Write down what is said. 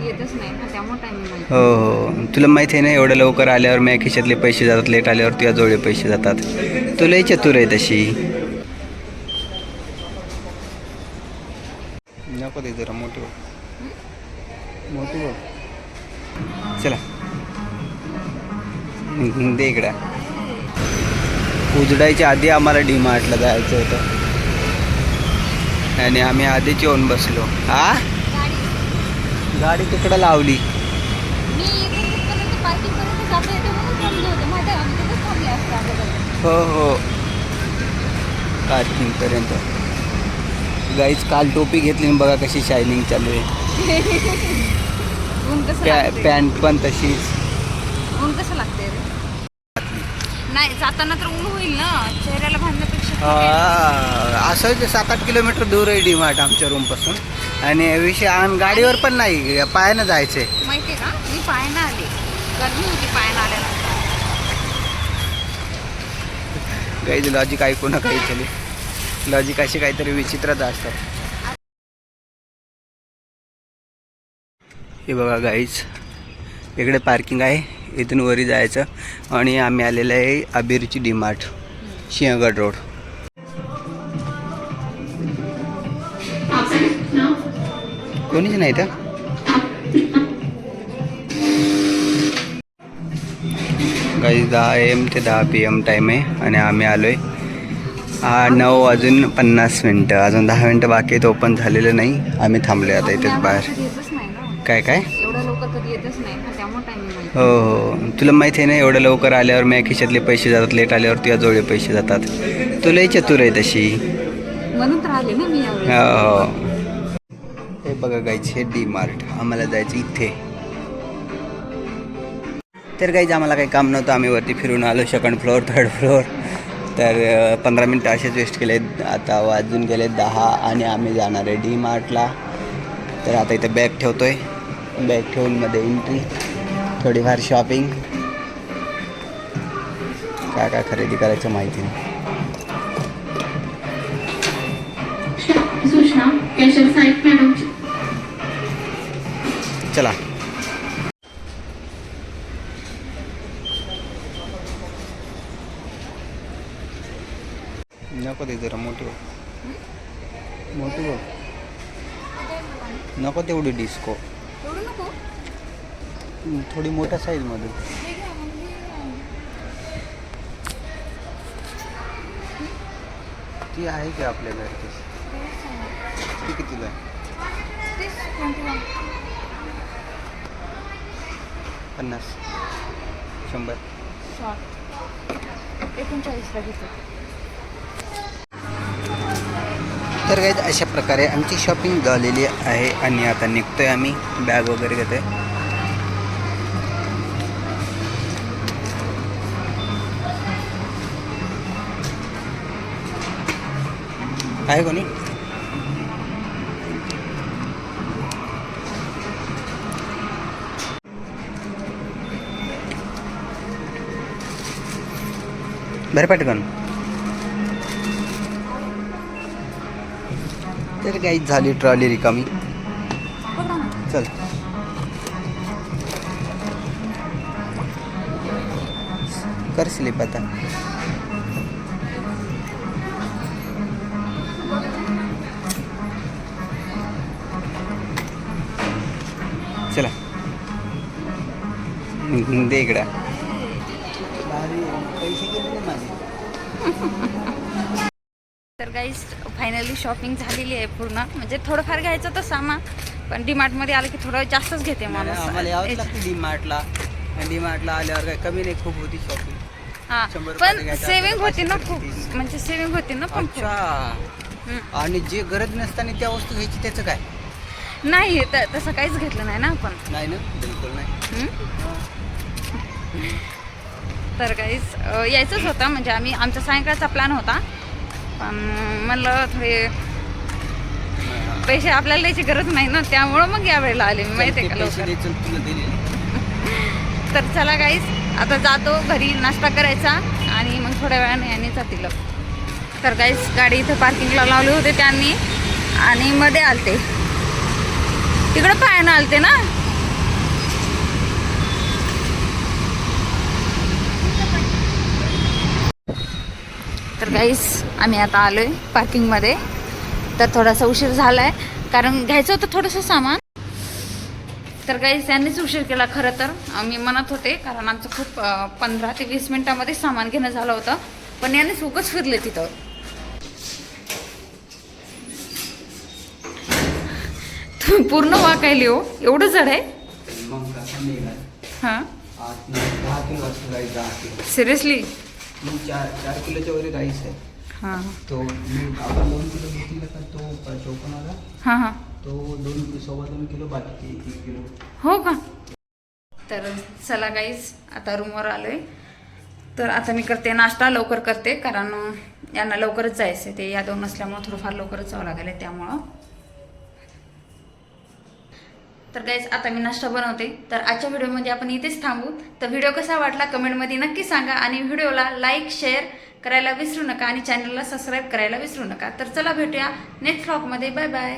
येतच नाही ना, त्यामुळे टायमिंग. हो हो, तुला माहिती आहे ना, एवढं लवकर आल्यावर माझ्या खिशातले पैसे जातात, लेट आल्यावर तुझ्या जवळ पैसे जातात. तुलाही चतुर आहे तशी. नको दे जरा मोठी बघ. चला दे इकडं. उजडायच्या आधी आम्हाला डीमार्टला जायचं होतं आणि आम्ही आधीच येऊन बसलो. हा, गाडी तिकडं लावली. हो हो, पार्किंगपर्यंत. गाईच काल टोपी घेतली बघा कशी शायनिंग चालू आहे. पॅन्ट पण तशीच. ऊन कसं लागते रे? नाही जाताना तर ऊन होईल ना, चेहऱ्याला बांधण्यापेक्षा. असं 7-8 किलोमीटर दूर आहे डीमार्ट आमच्या रूमपासून. आणि विषय गाडीवर पण नाही, पायानं जायचंय. माहितीये का, मी पायानं आले, गर्मी होती पायानं आल्यानंतर. गाईज लॉजिक ऐकू नका इथे. लॉजिक अशी काहीतरी विचित्रच असतात. हे बघा गाईज, इकडे पार्किंग आहे, इथून वरी जायचं. आणि आम्ही आलेलं आहे अबीरची डीमार्ट, सिंहगड रोड. कोणीच नाही तर. गाईज 10 AM ते 10 PM टाईम आहे आणि आम्ही आलो आहे 9:50. अजून 10 मिनटं बाकी आहेत, ओपन झालेलं नाही. आम्ही थांबलो आता इथेच बाहेर. काय एवढं लवकर कधी येतच नाही ना, त्यामुळे टायमिंग. हो हो, तुला माहिती आहे ना, एवढं लवकर आल्यावर माझ्या खिशातले पैसे जातात, लेट आल्यावर तुझ्या जवळ पैसे जातात. तुलाही चतुर आहे तशी. म्हणून तर आले ना मी यावेळी. हो. हे बघा गाईज, हे डीमार्ट. आम्हाला जायचं इथे. तर गाईज आम्हाला काही काम नव्हतं, आम्ही वरती फिरून आलो, 2nd फ्लोअर 3rd फ्लोअर. तर 15 मिनटं असेच वेस्ट केले. आता वाजून गेले 10 आणि आम्ही जाणार आहे डीमार्टला. तर आता इथे बॅग ठेवतो आहे, बॅग ठेवून मध्ये एंट्री, थोडीफार शॉपिंग. काय काय खरेदी करायचं माहिती नाही. चला. नको दे जरा मोठी बघ. नको तेवढी डिस्को, थोडी मोठ्या साईजमध्ये. ती आहे की आपल्या घरची? ती कितीला आहे? 50, 100. 39ला घेतो. तर काही अशा प्रकारे आमची शॉपिंग झालेली आहे आणि आता निघतोय आम्ही. बॅग वगैरे घेतोय. आहे कोणी? बरं पटकन. तर काही झाली ट्रॉली रिकामी. चल. कर स्लिप आता. चला दे इकडं. पैसे गेले माझे. तर गाईज फायनली शॉपिंग झालेली आहे पूर्ण. म्हणजे थोडंफार घ्यायचं तर सामान, पण डीमार्टमध्ये आलं की थोडं जास्तच घेते माणूस. आम्हाला यावंच लागतं डीमार्टला. डीमार्टला आल्यावर काय कमी नाही, खूप होती शॉपिंग. हां, पण सेविंग होती ना खूप, म्हणजे सेविंग होती ना पण. अच्छा. आणि जे गरज नसताना त्या वस्तू घ्यायची त्याचं काय? नाही, तसं काहीच घेतलं नाही ना आपण. नाही ना, बिलकुल नाही. तर काहीच यायचंच होतं, म्हणजे आमचा सायंकाळचा प्लॅन होता, पण म्हणलं थोडे पैसे आपल्याला द्यायची गरज नाही ना, त्यामुळं मग यावेळेला आले मी. माहिती आहे का लवकर. तर चला गाईस, आता जातो घरी, नाश्ता करायचा आणि मग थोड्या वेळाने यांनी जातील. तर गाईस गाडी इथं पार्किंगला लावली होते त्यांनी आणि मध्ये आलते, तिकडं पायानं आलते ना. तर गाईस आम्ही आता आलो आहे पार्किंगमध्ये. तर थोडासा उशीर झाला आहे कारण घ्यायचं होतं थोडंसं सामान. तर गाईस यांनीच उशीर केला खरं तर. मी म्हणत होते कारण आमचं खूप 15 ते 20 मिनटामध्ये सामान घेणं झालं होतं, पण यांनीच उगाच फिरले तिथं. तुम्ही पूर्ण वाकायले हो, एवढं जड आहे. हां 10 किलो असतो राईस, 10 किलो. सिरियसली? 4 किलोच्या वरी राईस आहे. हां तो आपण 2 किलो घेतला तर तो 54 हां हां. तो 2 किलो बाकी 1 किलो. हो का? तर चला गाईज आता रूमवर आलो आहे. तर आता मी करते नाश्ता, लवकर करते कारण यांना लवकरच जायचं आहे. ते या दोन नसल्यामुळं थोडंफार लवकरच जावं लागेल त्यामुळं. तर गाईज आता मी नाश्ता बनवते. तर आजच्या व्हिडिओमध्ये आपण इथेच थांबू. तर व्हिडिओ कसा वाटला कमेंटमध्ये नक्की सांगा आणि व्हिडिओला लाईक शेअर करायला विसरू नका आणि चॅनलला सबस्क्राईब करायला विसरू नका. तर चला भेटूया नेक्स्ट व्लॉगमध्ये. Bye bye.